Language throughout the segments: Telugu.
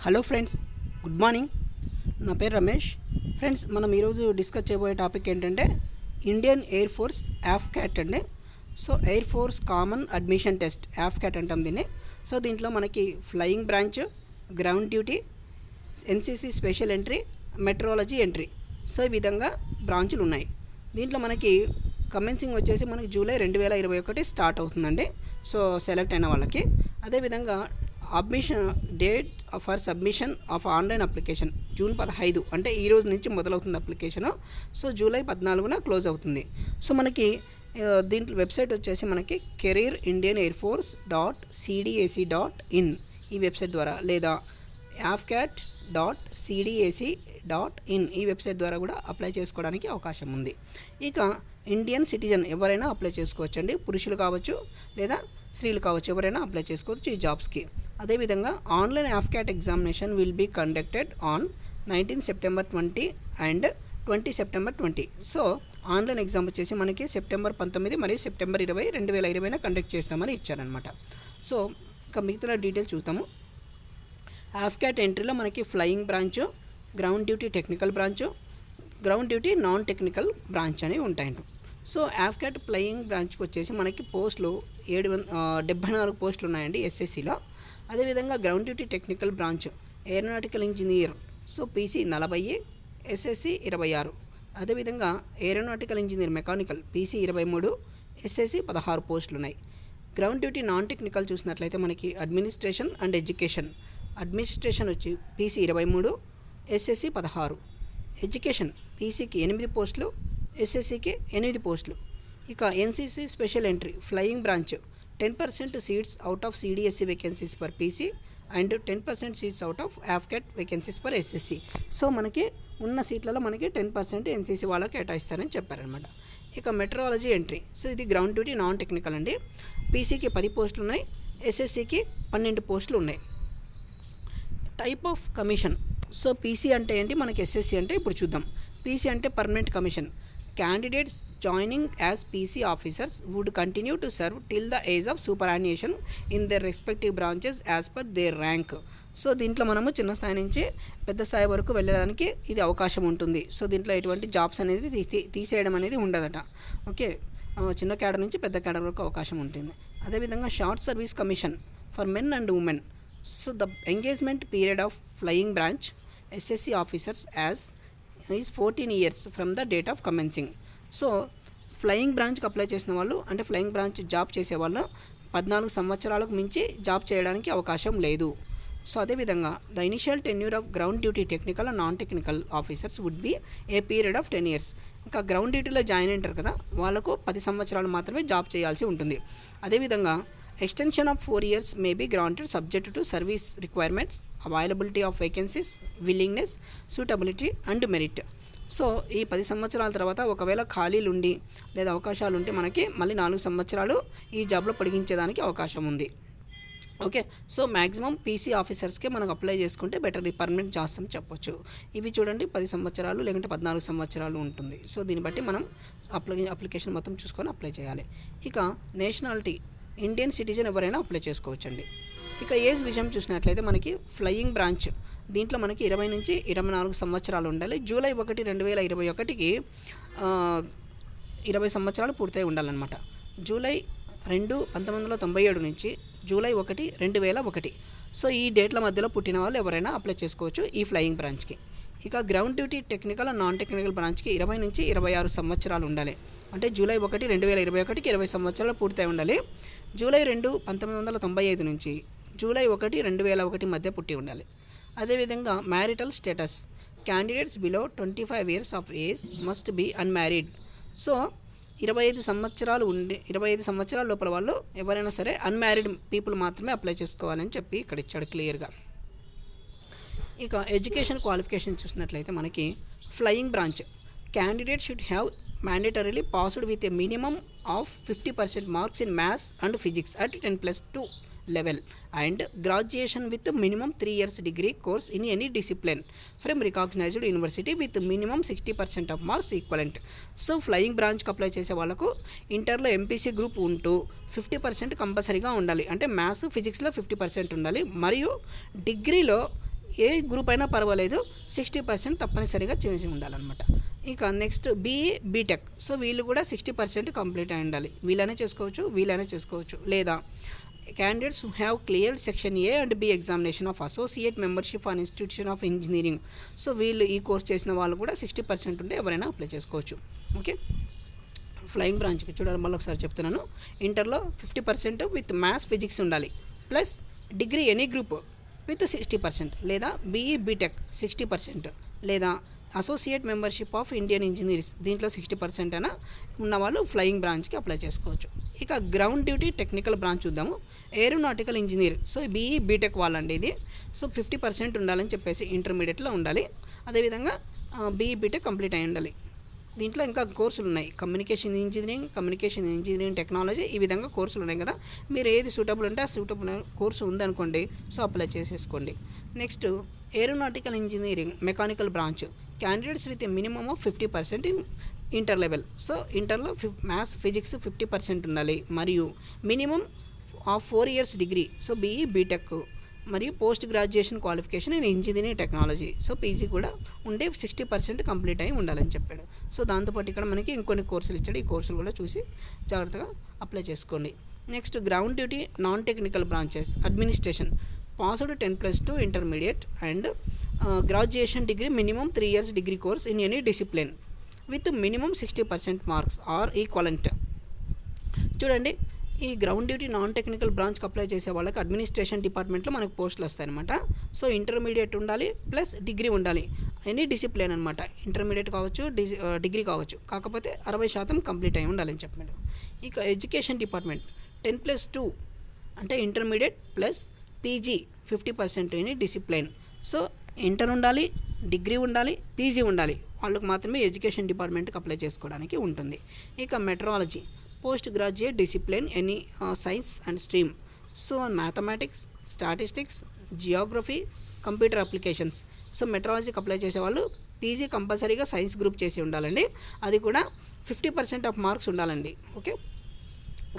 Hello friends, good morning. నా పేరు రమేష్. ఫ్రెండ్స్, మనం ఈరోజు డిస్కస్ చేయబోయే టాపిక్ ఏంటంటే ఇండియన్ ఎయిర్ ఫోర్స్ AFCAT అండి. So air force common admission test AFCAT అంటాం దీన్ని. సో దీంట్లో మనకి flying branch, ground duty, NCC special entry, meteorology entry, so ఈ విధంగా బ్రాంచులు ఉన్నాయి. దీంట్లో మనకి కమెన్సింగ్ వచ్చేసి మనకి జూలై 2021 స్టార్ట్ అవుతుందండి. సో సెలెక్ట్ అయిన వాళ్ళకి. అదేవిధంగా admission date for submission of online application June 15, అంటే ఈ రోజు నుంచి మొదలవుతుంది అప్లికేషను. సో జూలై 14న క్లోజ్ అవుతుంది. సో మనకి దీంట్లో వెబ్సైట్ వచ్చేసి మనకి careerindianairforce.cdac.in ఈ వెబ్సైట్ ద్వారా, లేదా afcat.cdac.in ఈ వెబ్సైట్ ద్వారా కూడా అప్లై చేసుకోవడానికి అవకాశం ఉంది. ఇక ఇండియన్ సిటిజన్ ఎవరైనా అప్లై చేసుకోవచ్చండి. పురుషులు కావచ్చు లేదా స్త్రీలు కావచ్చు, ఎవరైనా అప్లై చేసుకోవచ్చు ఈ జాబ్స్కి. అదేవిధంగా online AFCAT examination will be conducted on 19 September 20 and 20 September 20. So online exam వచ్చేసి మనకి సెప్టెంబర్ 19 మరియు సెప్టెంబర్ 20, 2020 కండక్ట్ చేస్తామని ఇచ్చారనమాట. సో ఇంకా మిగతా డీటెయిల్స్ చూస్తాము. AFCAT ఎంట్రీలో మనకి flying branch, ground duty technical branch, ground duty non technical branch అనేవి ఉంటాయి. సో AFCAT ఫ్లయింగ్ బ్రాంచ్కి వచ్చేసి మనకి పోస్టులు 74 పోస్టులు ఉన్నాయండి SSCలో. అదేవిధంగా ground duty technical branch aeronautical engineer, so PC 40, SSC 26. అదేవిధంగా aeronautical engineer mechanical PC 23, SSC 16 పోస్టులు ఉన్నాయి. గ్రౌండ్ డ్యూటీ నాన్ టెక్నికల్ చూసినట్లయితే మనకి అడ్మినిస్ట్రేషన్ అండ్ ఎడ్యుకేషన్, అడ్మినిస్ట్రేషన్ వచ్చి PC 23, SSC 16. ఎడ్యుకేషన్ PCకి 8 పోస్టులు, SSCకి 8 పోస్టులు. ఇక NCC special entry flying branch 10% seats out of CDSC vacancies for PC and 10% seats out of AFCAT vacancies for SSC. So మనకి ఉన్న సీట్లలో మనకి 10% NCC వాళ్ళకి కేటాయిస్తారని చెప్పారనమాట. ఇక మెట్రాలజీ ఎంట్రీ, సో ఇది గ్రౌండ్ డ్యూటీ నాన్ టెక్నికల్ అండి. PCకి 10 పోస్టులు ఉన్నాయి, SSCకి 12 పోస్టులు ఉన్నాయి. Type of commission, so PC అంటే ఏంటి, మనకి SSC అంటే ఇప్పుడు చూద్దాం. PC అంటే permanent commission. Candidates joining as PC officers would continue to serve till the age of superannuation in their respective branches as per their rank. So దీంట్లో మనము చిన్న స్థాయి నుంచి పెద్ద స్థాయి వరకు వెళ్ళడానికి ఇది అవకాశం ఉంటుంది. సో దీంట్లో ఎటువంటి జాబ్స్ అనేది తీసేయడం అనేది ఉండదట. ఓకే, చిన్న క్యాడర్ నుంచి పెద్ద క్యాడర్ వరకు అవకాశం ఉంటుంది. అదేవిధంగా short service commission for men and women. So the engagement period of flying branch SSC officers as is 14 years from the date of commencing. So flying బ్రాంచ్కి అప్లై చేసిన వాళ్ళు, అంటే ఫ్లయింగ్ బ్రాంచ్ జాబ్ చేసేవాళ్ళు 14 సంవత్సరాలకు మించి జాబ్ చేయడానికి అవకాశం లేదు. సో అదేవిధంగా the initial tenure of ground duty technical and non technical officers would be a period of 10 years. ఇంకా గ్రౌండ్ డ్యూటీలో జాయిన్ అయింటారు కదా, వాళ్ళకు 10 సంవత్సరాలు మాత్రమే జాబ్ చేయాల్సి ఉంటుంది. అదేవిధంగా extension of 4 years may be granted subject to service requirements, availability of vacancies, willingness, suitability and merit. So ఈ 10 సంవత్సరాల తర్వాత ఒకవేళ ఖాళీలు ఉండి లేదా అవకాశాలు ఉంటే మనకి మళ్ళీ 4 సంవత్సరాలు ఈ జాబ్లో పొడిగించేదానికి అవకాశం ఉంది. ఓకే, సో మ్యాక్సిమం PC ఆఫీసర్స్కే మనకు అప్లై చేసుకుంటే బెటర్, పర్మనెంట్ జాబ్స్ అని చెప్పొచ్చు. ఇవి చూడండి 10 సంవత్సరాలు లేకుంటే 14 సంవత్సరాలు ఉంటుంది. సో దీన్ని బట్టి మనం అప్లికేషన్ మొత్తం చూసుకొని అప్లై చేయాలి. ఇక నేషనాలిటీ ఇండియన్ సిటిజన్ ఎవరైనా అప్లై చేసుకోవచ్చండి. ఇక ఏజ్ విషయం చూసినట్లయితే మనకి ఫ్లయింగ్ బ్రాంచ్ దీంట్లో మనకి 20 నుంచి 24 సంవత్సరాలు ఉండాలి. జూలై 1, 2021కి 20 సంవత్సరాలు పూర్తయి ఉండాలన్నమాట. జూలై 2, 1997 నుంచి జూలై 1, 2001. సో ఈ డేట్ల మధ్యలో పుట్టిన వాళ్ళు ఎవరైనా అప్లై చేసుకోవచ్చు ఈ ఫ్లయింగ్ బ్రాంచ్కి. ఇక ground duty technical and non technical బ్రాంచ్కి 20 నుంచి 26 సంవత్సరాలు ఉండాలి. అంటే జూలై 1, 2021కి 20 సంవత్సరాలు పూర్తయి ఉండాలి. జూలై 2, 1995 నుంచి జూలై 1, 2001 మధ్య పుట్టి ఉండాలి. అదేవిధంగా marital status, candidates below 25 years of age must be unmarried. So 25 సంవత్సరాల లోపల వాళ్ళు ఎవరైనా సరే అన్మ్యారీడ్ పీపుల్ మాత్రమే అప్లై చేసుకోవాలని చెప్పి ఇక్కడ ఇచ్చాడు క్లియర్గా. ఇక ఎడ్యుకేషన్ క్వాలిఫికేషన్ చూసినట్లయితే మనకి flying branch candidate should have mandatorily passed with a minimum of 50% marks in maths and physics at 10+2 level and graduation with minimum 3 years degree course in any discipline from recognized university with minimum 60% of marks equivalent. So flying బ్రాంచ్కి అప్లై చేసే వాళ్ళకు ఇంటర్లో MPC గ్రూప్ ఉంటూ 50% కంపల్సరీగా ఉండాలి. అంటే మ్యాథ్స్ ఫిజిక్స్లో 50% ఉండాలి. మరియు డిగ్రీలో ఏ గ్రూప్ అయినా పర్వాలేదు 60% తప్పనిసరిగా చేసి ఉండాలన్నమాట. ఇక నెక్స్ట్ బీఈ బీటెక్. సో వీళ్ళు కూడా 60% కంప్లీట్ అయి ఉండాలి. వీళ్ళైనా చేసుకోవచ్చు లేదా candidates who have cleared section A and B examination of associate membership on institution of engineering. So వీళ్ళు ఈ కోర్స్ చేసిన వాళ్ళు కూడా 60% ఉంటే ఎవరైనా అప్లై చేసుకోవచ్చు. ఓకే, ఫ్లయింగ్ బ్రాంచ్కి చూడాలి, మళ్ళీ ఒకసారి చెప్తున్నాను. ఇంటర్లో 50% విత్ మ్యాథ్స్ ఫిజిక్స్ ఉండాలి, plus degree any group with 60%, లేదా బీఈ బీటెక్ 60%, లేదా associate membership of Indian engineers దీంట్లో 60% అయినా ఉన్నవాళ్ళు ఫ్లయింగ్ బ్రాంచ్కి అప్లై చేసుకోవచ్చు. ఇక గ్రౌండ్ డ్యూటీ టెక్నికల్ బ్రాంచ్ చూద్దాము. Aeronautical engineer. So BE BTech వాళ్ళండి ఇది. సో 50% ఉండాలని చెప్పేసి ఇంటర్మీడియట్లో ఉండాలి. అదేవిధంగా బీఈ బీటెక్ కంప్లీట్ అయి ఉండాలి. దీంట్లో ఇంకా కోర్సులు ఉన్నాయి, కమ్యూనికేషన్ ఇంజనీరింగ్ టెక్నాలజీ, ఈ విధంగా కోర్సులు ఉన్నాయి కదా. మీరు ఏది సూటబుల్ ఉంటే ఆ సూటబుల్ కోర్సు ఉందనుకోండి, సో అప్లై చేసేసుకోండి. Next aeronautical engineering mechanical branch. Candidates with minimum of 50% in inter level. So ఇంటర్లో మ్యాథ్స్ ఫిజిక్స్ 50% ఉండాలి, మరియు minimum of 4 years degree. So BE BTech మరియు post graduation qualification in engineering technology. So PG కూడా ఉండే 60% కంప్లీట్ అయి ఉండాలని చెప్పాడు. సో దాంతోపాటు ఇక్కడ మనకి ఇంకొన్ని కోర్సులు ఇచ్చాడు. ఈ కోర్సులు కూడా చూసి జాగ్రత్తగా అప్లై చేసుకోండి. Next ground duty non technical branches. Administration. Passed 10+2 intermediate and graduation degree minimum 3 years degree course in any discipline with minimum 60% marks are equivalent. చూడండి, ఈ గ్రౌండ్ డ్యూటీ నాన్ టెక్నికల్ బ్రాంచ్కి అప్లై చేసే వాళ్ళకి అడ్మినిస్ట్రేషన్ డిపార్ట్మెంట్లో మనకు పోస్టులు వస్తాయన్నమాట. సో ఇంటర్మీడియట్ ఉండాలి, ప్లస్ డిగ్రీ ఉండాలి, ఎనీ డిసిప్లిన్ అనమాట. ఇంటర్మీడియట్ కావచ్చు, డిగ్రీ కావచ్చు, కాకపోతే 60% కంప్లీట్ అయి ఉండాలని చెప్పాడు. ఇక ఎడ్యుకేషన్ డిపార్ట్మెంట్ 10+2 అంటే intermediate plus PG 50% any discipline. So inter ఉండాలి, డిగ్రీ ఉండాలి, పీజీ ఉండాలి, వాళ్ళకి మాత్రమే ఎడ్యుకేషన్ డిపార్ట్మెంట్కి అప్లై చేసుకోవడానికి ఉంటుంది. ఇక metrology post graduate discipline any science and stream. So mathematics, statistics, geography, computer applications. So మెట్రాలజీకి అప్లై చేసేవాళ్ళు పీజీ కంపల్సరీగా సైన్స్ గ్రూప్ చేసి ఉండాలండి. అది కూడా 50% ఆఫ్ మార్క్స్ ఉండాలండి. ఓకే,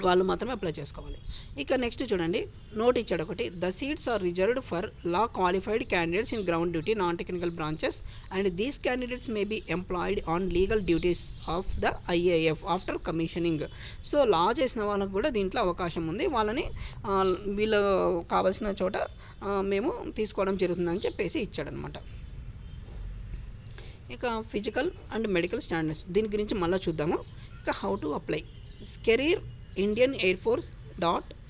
వాళ్ళు మాత్రమే అప్లై చేసుకోవాలి. ఇక నెక్స్ట్ చూడండి, నోట్ ఇచ్చాడు ఒకటి. The seats are reserved for law qualified candidates in ground duty non technical branches and these candidates may be employed on legal duties of the IAF after commissioning. So law చేసిన వాళ్ళకు కూడా దీంట్లో అవకాశం ఉంది. వాళ్ళని వీళ్ళు కావాల్సిన చోట మేము తీసుకోవడం జరుగుతుందని చెప్పేసి ఇచ్చాడనమాట. ఇక ఫిజికల్ అండ్ మెడికల్ స్టాండర్డ్స్ దీని గురించి మళ్ళీ చూద్దాము. ఇక how to apply. Career Indian air force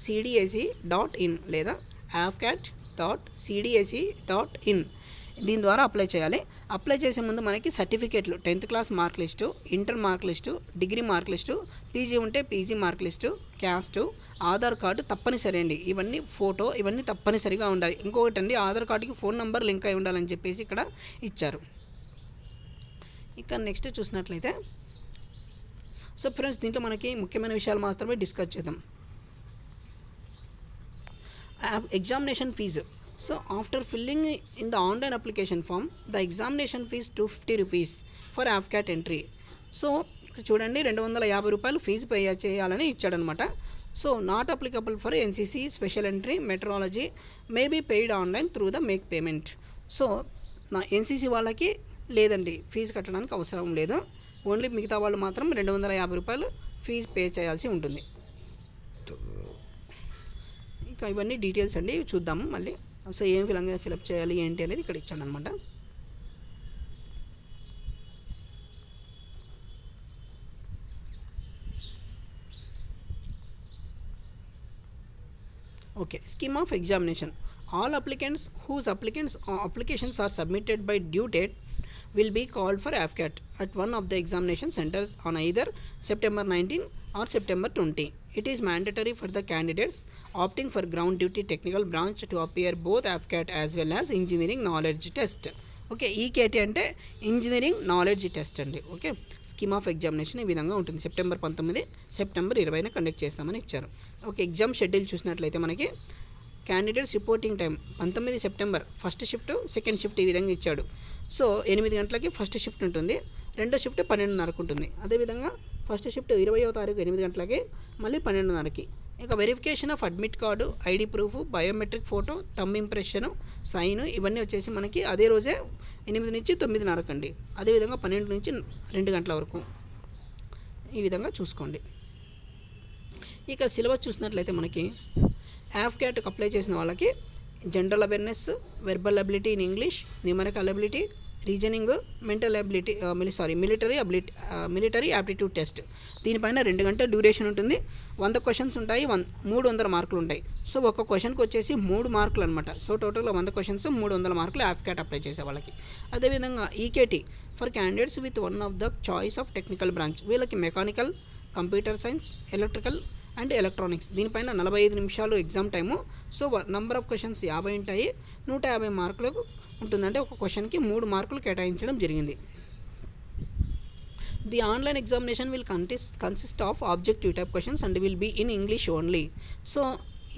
.cdac.in లేదా avcat.cdac.in దీని ద్వారా అప్లై చేయాలి. అప్లై చేసే ముందు మనకి సర్టిఫికేట్లు 10th class mark list, inter mark list, degree mark list, PG ఉంటే PG mark list, caste, Aadhaar card తప్పనిసరి అండి. ఇవన్నీ ఫోటో ఇవన్నీ తప్పనిసరిగా ఉండాలి. ఇంకొకటి అండి, ఆధార్ కార్డుకి ఫోన్ నెంబర్ లింక్ అయి ఉండాలని చెప్పేసి ఇక్కడ ఇచ్చారు. ఇక నెక్స్ట్ చూసినట్లయితే సో ఫ్రెండ్స్ దీంట్లో మనకి ముఖ్యమైన విషయాలు మాత్రమే డిస్కస్ చేద్దాం. Examination fee. So after filling in the online application form the examination fee 250 rupees for AFCAT entry. So ఇక్కడ చూడండి, 250 రూపాయలు ఫీజు పే చేయాలని ఇచ్చాడనమాట. So not applicable for NCC special entry metrology may be paid online through the make payment. So నా ఎన్సీసీ వాళ్ళకి లేదండి, ఫీజు కట్టడానికి అవసరం లేదు. ఓన్లీ మిగతా వాళ్ళు మాత్రం 250 రూపాయలు ఫీజు పే చేయాల్సి ఉంటుంది. ఇంకా ఇవన్నీ డీటెయిల్స్ అండి, చూద్దాము మళ్ళీ. సో ఏం ఫిలప్ చేయాలి ఏంటి అనేది ఇక్కడ ఇచ్చాను అనమాట. Okay, scheme of examination. All applicants whose applications are submitted by due date will be called for AFCAT at one of the examination centers on either September 19 or September 20. It is mandatory for the candidates opting for ground duty technical branch to appear both AFCAT as well as engineering knowledge test. Okay, EKT అంటే ఇంజనీరింగ్ నాలెడ్జ్ టెస్ట్ అండి. ఓకే, స్కీమ్ ఆఫ్ ఎగ్జామినేషన్ ఈ విధంగా ఉంటుంది. సెప్టెంబర్ 19, సెప్టెంబర్ 20 కండక్ట్ చేస్తామని ఇచ్చారు. ఓకే, ఎగ్జామ్ షెడ్యూల్ చూసినట్లయితే మనకి candidates reporting time 19 September first shift, second shift ఈ విధంగా ఇచ్చాడు. సో 8 గంటలకి ఫస్ట్ షిఫ్ట్ ఉంటుంది, రెండో షిఫ్ట్ 12:30కు ఉంటుంది. అదేవిధంగా ఫస్ట్ షిఫ్ట్ 20వ తారీఖు 8 గంటలకి, మళ్ళీ 12:30కి. ఇక verification of admit card, ID proof, biometric photo, thumb impression, sign ఇవన్నీ వచ్చేసి మనకి అదే రోజే 8 నుంచి 9:30 అండి. అదేవిధంగా 12 నుంచి 2 గంటల వరకు ఈ విధంగా చూసుకోండి. ఇక సిలబస్ చూసినట్లయితే మనకి AFCATకి అప్లై చేసిన వాళ్ళకి general awareness, verbal ability in English, numerical ability, reasoning, mental ability military aptitude test. దీనిపైన 2 గంటల డ్యూరేషన్ ఉంటుంది. 100 క్వశ్చన్స్ ఉంటాయి, 300 మార్కులు ఉంటాయి. సో ఒక్క క్వశ్చన్కి వచ్చేసి 3 మార్కులు అనమాట. సో టోటల్గా 100 క్వశ్చన్స్, 300 మార్కులు AFCAT అప్లై చేసే వాళ్ళకి. అదేవిధంగా EKT for candidates with one of the choice of technical branch, వీళ్ళకి mechanical, computer science, electrical and electronics. దీనిపైన 45 నిమిషాలు exam time. So number of questions 50 ఉంటాయి, 150 మార్కులకు ఉంటుందంటే ఒక క్వశ్చన్కి 3 మార్కులు కేటాయించడం జరిగింది. The online examination will consist of objective type questions and will be in English only. So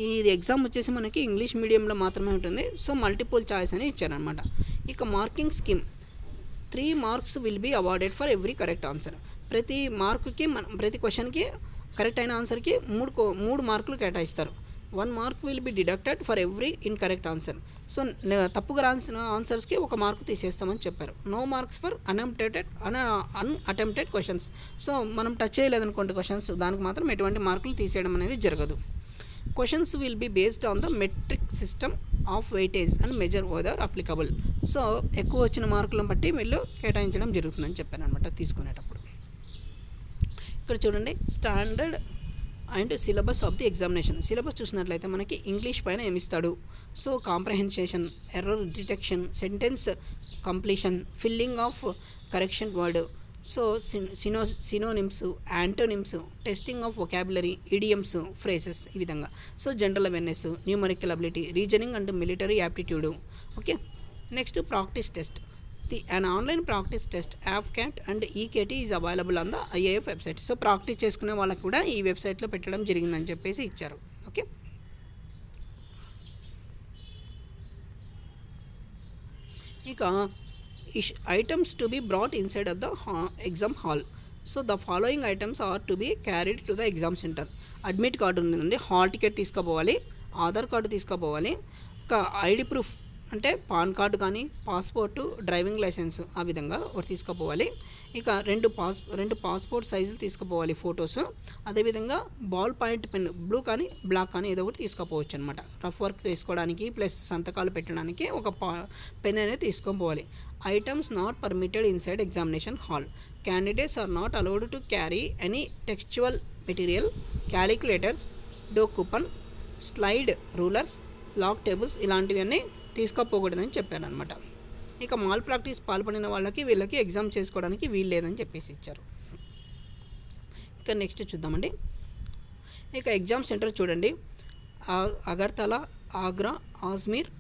ఇది ఎగ్జామ్ వచ్చేసి మనకి ఇంగ్లీష్ మీడియంలో మాత్రమే ఉంటుంది. సో మల్టిపుల్ చాయిస్ అని ఇచ్చారనమాట. ఇక marking scheme, 3 marks will be awarded for every correct answer. ప్రతి మార్కుకి ప్రతి క్వశ్చన్కి కరెక్ట్ అయిన ఆన్సర్కి 3 మార్కులు కేటాయిస్తారు. 1 mark will be deducted for every incorrect answer. So తప్పుగా రాసిన ఆన్సర్స్కి 1 మార్కు తీసేస్తామని చెప్పారు. No marks for unattempted questions. So మనం టచ్ చేయలేదనుకోండి క్వశ్చన్స్, దానికి మాత్రం ఎటువంటి మార్కులు తీసేయడం అనేది జరగదు. Questions will be based on the metric system of weightage and measure whether applicable. So ఎక్కువ వచ్చిన మార్కులను బట్టి వీళ్ళు కేటాయించడం జరుగుతుందని చెప్పాను అనమాట తీసుకునేటప్పుడు. ఇక్కడ చూడండి standard and syllabus of the examination. Syllabus చూసినట్లయితే మనకి ఇంగ్లీష్ పైన ఏమిస్తాడు. So comprehension, error detection, sentence completion, filling of correction word, so synonyms, antonyms, testing of vocabulary, idioms, phrases ఈ విధంగా. So general awareness, numerical ability, reasoning and military aptitude. Okay, next practice test. an online practice test AFCAT and EKT is available on the IAF website. So practice చేసుకునే వాళ్ళకి కూడా ఈ వెబ్సైట్లో పెట్టడం జరిగిందని చెప్పేసి ఇచ్చారు. ఓకే, ఇక items to be brought inside of the exam hall. So the following items are to be carried to the exam centre. Admit card ఉందండి, హాల్ టికెట్ తీసుకుపోవాలి, ఆధార్ కార్డు తీసుకుపోవాలి, ఒక ఐడి ప్రూఫ్ అంటే పాన్ కార్డు కానీ, పాస్పోర్టు, డ్రైవింగ్ లైసెన్స్ ఆ విధంగా ఒకటి తీసుకుపోవాలి. ఇక రెండు పాస్పోర్ట్ సైజులు తీసుకుపోవాలి ఫొటోస్. అదేవిధంగా బాల్ పాయింట్ పెన్, బ్లూ కానీ బ్లాక్ కానీ ఏదో ఒకటి తీసుకుపోవచ్చు అనమాట. రఫ్ వర్క్ తీసుకోవడానికి ప్లస్ సంతకాలు పెట్టడానికి ఒక పెన్ అనేది తీసుకొని పోవాలి. Items not permitted inside examination hall. Candidates are not allowed to carry any textual material, calculators, do coupon, slide rulers, log tables ఇలాంటివన్నీ తీసుకోపోకూడదని చెప్పారనమాట. ఇక మాల్ ప్రాక్టీస్ పాల్పడిన వీళ్ళకి ఎగ్జామ్ చేసుకోవడానికి వీలు లేదని చెప్పేసి ఇచ్చారు. ఇక నెక్స్ట్ చూద్దామండి. ఇక ఎగ్జామ్ సెంటర్ చూడండి, అగర్తలా, ఆగ్రా, అజ్మీర్,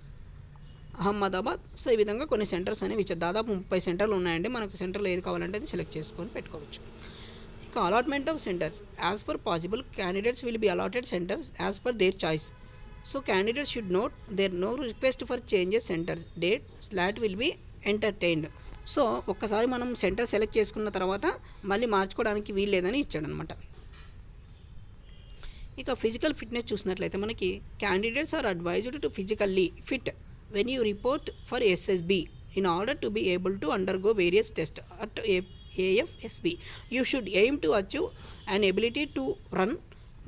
అహ్మదాబాద్. సో ఈ విధంగా కొన్ని సెంటర్స్ అనేవి ఇచ్చారు. దాదాపు 30 సెంటర్లు ఉన్నాయండి. మనకు సెంటర్లో ఏది కావాలంటే అది సెలెక్ట్ చేసుకొని పెట్టుకోవచ్చు. ఇక allotment of centres, as per possible candidates will be allotted centres as per their choice. So candidates should note there no request for changes centers, date, slot will be entertained. So ఒక్కసారి మనం సెంటర్ సెలెక్ట్ చేసుకున్న తర్వాత మళ్ళీ మార్చుకోవడానికి వీలు లేదని ఇచ్చాడనమాట. ఇక ఫిజికల్ ఫిట్నెస్ చూసినట్లయితే మనకి candidates are advised to physically fit when you report for SSB in order to be able to undergo various tests at AFSB. You should aim to achieve an ability to run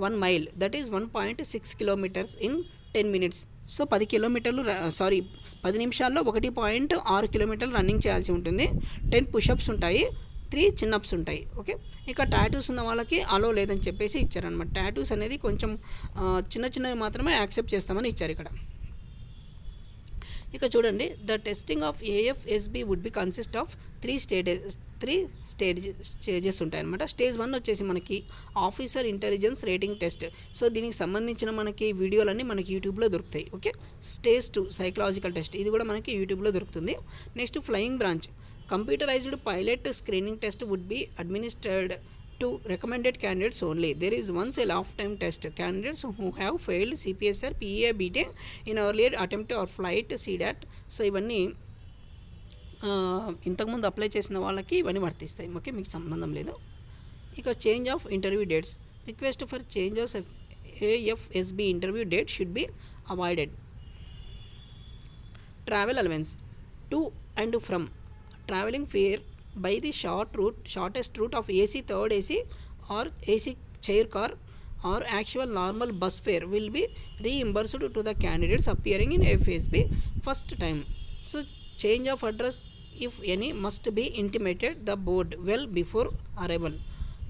1 mile, that is 1.6 kilometers in 10 minutes. So 10 నిమిషాల్లో 1.6 కిలోమీటర్లు రన్నింగ్ చేయాల్సి ఉంటుంది. 10 పుషప్స్ ఉంటాయి, 3 చిన్నప్స్ ఉంటాయి. ఓకే, ఇక టాటూస్ ఉన్న వాళ్ళకి అలో లేదని చెప్పేసి ఇచ్చారనమాట. టాటూస్ అనేది కొంచెం చిన్నవి మాత్రమే యాక్సెప్ట్ చేస్తామని ఇచ్చారు ఇక్కడ. ఇక చూడండి, the testing of AFSB would be consist of 3 stages ఉంటాయన్నమాట. స్టేజ్ 1 వచ్చేసి మనకి officer intelligence rating test. So దీనికి సంబంధించిన మనకి వీడియోలన్నీ మనకి యూట్యూబ్లో దొరుకుతాయి. ఓకే, స్టేజ్ 2 సైకలాజికల్ టెస్ట్, ఇది కూడా మనకి యూట్యూబ్లో దొరుకుతుంది. Next flying branch, computerised pilot screening test would be administered to recommended candidates only. There is once a lifetime test. Candidates who have failed CPSR, PA, BT in earlier attempt or flight CDAT. So ఇవన్నీ ఇంతకుముందు అప్లై చేసిన వాళ్ళకి ఇవన్నీ వర్తిస్తాయి. ఓకే, మీకు సంబంధం లేదు. ఇక change of interview dates, request for change of AFSB interview date should be avoided. Travel allowance to and from traveling fare by the shortest route of AC third AC or AC chair car or actual normal bus fare will be reimbursed to the candidates appearing in AFSB first time. So change of address, if any, must be intimated the board well before arrival.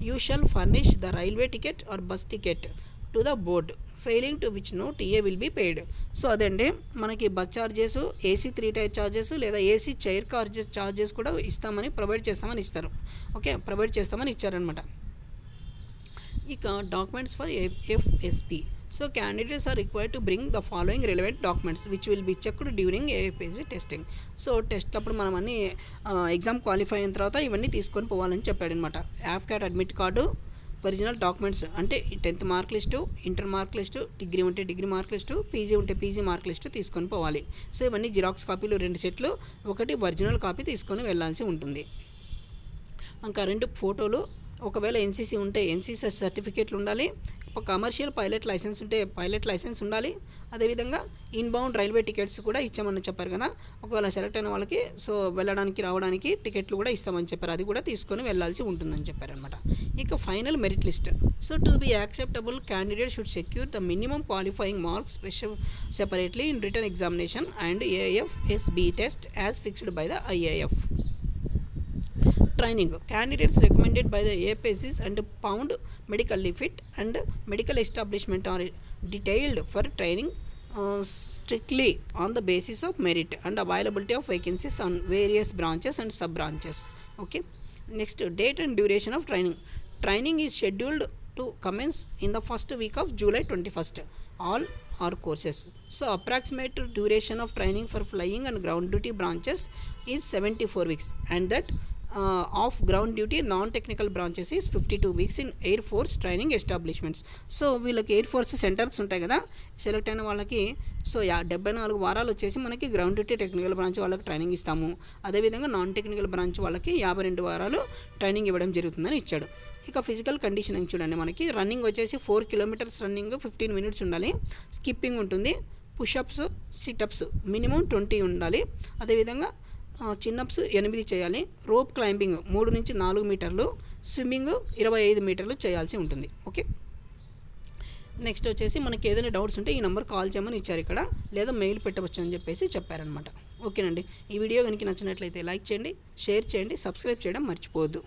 You shall furnish the railway ticket or bus ticket to the board, failing to which no TA will be paid. So అదండి మనకి bus charges, AC 3 tier charges లేదా AC చైర్ కార్ ఛార్జెస్ కూడా ప్రొవైడ్ చేస్తామని ఇస్తారు. ఓకే, ప్రొవైడ్ చేస్తామని ఇచ్చారనమాట. ఇక documents for AFSB. So candidates are required to bring the following relevant documents which will be checked during AFSB testing. So test అప్పుడు మనం అన్ని ఎగ్జామ్ క్వాలిఫై అయిన తర్వాత ఇవన్నీ తీసుకొని పోవాలని చెప్పాడనమాట. AFCAT admit card, original documents అంటే 10th mark list, inter mark list, degree ఉంటే డిగ్రీ మార్క్ లిస్టు, పీజీ ఉంటే పీజీ మార్క్ లిస్టు తీసుకొని పోవాలి. సో ఇవన్నీ జిరాక్స్ కాపీలు 2 సెట్లు, ఒకటి ఒరిజినల్ కాపీ తీసుకొని వెళ్ళాల్సి ఉంటుంది. ఇంకా 2 ఫోటోలు, ఒకవేళ NCC ఉంటే NCC సర్టిఫికేట్లు ఉండాలి, కమర్షియల్ పైలట్ లైసెన్స్ ఉంటే పైలట్ లైసెన్స్ ఉండాలి. అదేవిధంగా ఇన్బౌండ్ రైల్వే టికెట్స్ కూడా ఇచ్చామని చెప్పారు కదా, ఒకవేళ సెలెక్ట్ అయిన వాళ్ళకి సో వెళ్ళడానికి రావడానికి టికెట్లు కూడా ఇస్తామని చెప్పారు, అది కూడా తీసుకొని వెళ్ళాల్సి ఉంటుందని చెప్పారనమాట. ఇక final merit list. So to be acceptable candidate should secure the minimum qualifying marks separately in written examination and AFSB test as fixed by the IAF. Training. Candidates recommended by the AFSs and found medically fit and medical establishment are detailed for training strictly on the basis of merit and availability of vacancies on various branches and sub branches. Okay, next, date and duration of training. Training is scheduled to commence in the first week of July 21st. All are courses. So approximate duration of training for flying and ground duty branches is 74 weeks and that of ground duty non technical branches is 52 weeks in air force training establishments. So వీళ్ళకి ఎయిర్ ఫోర్స్ సెంటర్స్ ఉంటాయి కదా, సెలెక్ట్ అయిన వాళ్ళకి సో 74 వారాలు వచ్చేసి మనకి గ్రౌండ్ డ్యూటీ టెక్నికల్ బ్రాంచ్ వాళ్ళకి ట్రైనింగ్ ఇస్తాము. అదేవిధంగా నాన్ టెక్నికల్ బ్రాంచ్ వాళ్ళకి 52 వారాలు ట్రైనింగ్ ఇవ్వడం జరుగుతుందని ఇచ్చాడు. ఇక ఫిజికల్ కండిషనింగ్ చూడండి, మనకి రన్నింగ్ వచ్చేసి 4 కిలోమీటర్స్ రన్నింగ్ 15 మినిట్స్ ఉండాలి, స్కిప్పింగ్ ఉంటుంది, పుషప్స్, సిటప్స్ మినిమం 20 ఉండాలి, అదేవిధంగా చిన్నప్స్ 8 చేయాలి, రోప్ క్లైంబింగ్ 3 నుంచి 4 మీటర్లు, స్విమ్మింగ్ 25 మీటర్లు చేయాల్సి ఉంటుంది. ఓకే, నెక్స్ట్ వచ్చేసి మనకి ఏదైనా డౌట్స్ ఉంటే ఈ నెంబర్ కాల్ చేయమని ఇచ్చారు ఇక్కడ, లేదా మెయిల్ పెట్టవచ్చు అని చెప్పేసి చెప్పారనమాట. ఓకేనండి, ఈ వీడియో కనుక నచ్చినట్లయితే లైక్ చేయండి, షేర్ చేయండి, సబ్స్క్రైబ్ చేయడం మర్చిపోవద్దు.